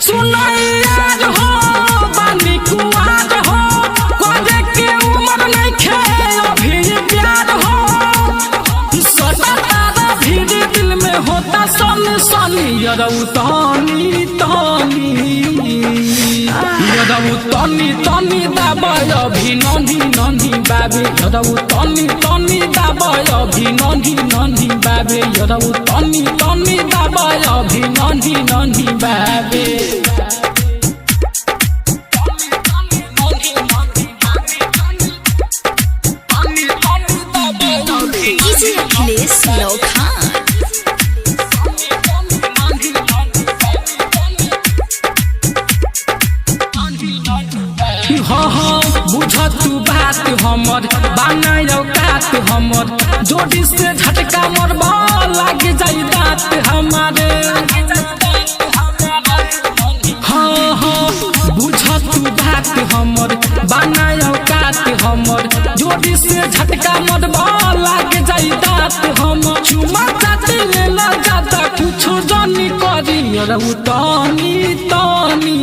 सुनाइयार हो बानी कुआर हो कोजे के उम्र नहीं खे अभी प्यार हो सदा तारा भीड़ दिल में होता सन सनी यरऊ तानी तानी यरऊ तानी तानी दाबाय अभी नन्ही नन्ही बाबे यरऊ तानी तानी दाबाय अभी नन्ही नन्ही बाबे यरऊ तानी तानी दाबाय अभी नन्ही नन्ही बाबे DJ Achilles Lohan। हाँ हाँ बुझ तू बात हमर बानय औकात हमर जोड़ी से झटका मरबा लाग जाई दात हमारे हाँ हाँ बुझ तू बात हमर बानय औकात हमर जोड़ी से झटका मरबा लाग जाई दात हमर चुमा चाटी लेला जाता कुछ जानी करी यरऊ तानी तानी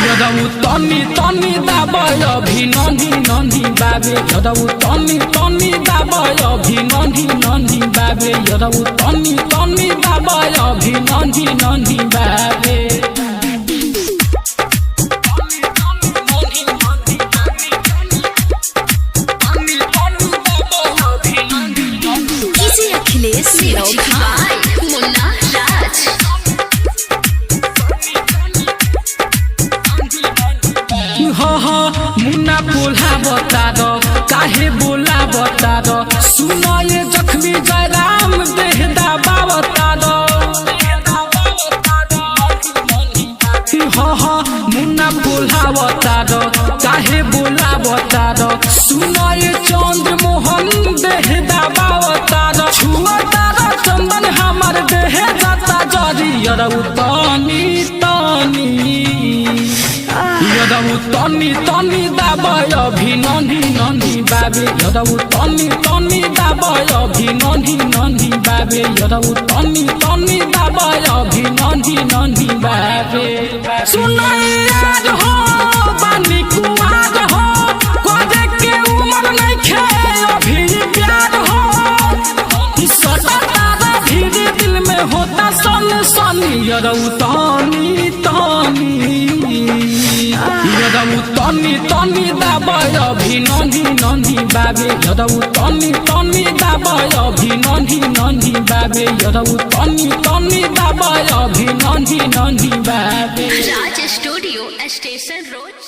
यरऊ तानी तानी दाबाय अभी नन्ही नन्ही बाबे यरऊ तानी तानी दाबाय अभी नन्ही नन्ही बाबे यरऊ तानी तानी दाबाय अभी नन्ही नन्ही बाबे DJ Achilles Lohan। मुन्ना राज। हाँ हाँ मुन्ना बोला बता दो काहे बोला बता दो सुनो ये जख्मी जयराम देहदा बता दो हाँ हाँ मुन्ना बोला बता दो काहे बोला बता दो सुनो ये चंद्र मोहन देहदा बता दो छुआ तारा चंदन हमार देह जाता जरी यरऊ तानी तानी यरऊ तानी तानी दाबाय अभी नन्ही नन्ही बाबे यरऊ तानी तानी दाबाय अभी नन्ही नन्ही बाबे यरऊ तानी तानी दाबाय अभी नन्ही नन्ही बाबे सुनाइयार हो बानी कुआर हो कोजे के उम्र नहीं खे अभी प्यार हो सदा तारा भीड़ दिल में होता सन सनी यरऊ तानी तानी यरऊ तानी तानी दाबाय अभी नन्ही नन्ही बाबे यरऊ तानी तानी दाबाय अभी नन्ही नन्ही बाबे यरऊ तानी तानी दाबाय अभी नन्ही नन्ही बाबे राज स्टूडियो स्टेशन रोड।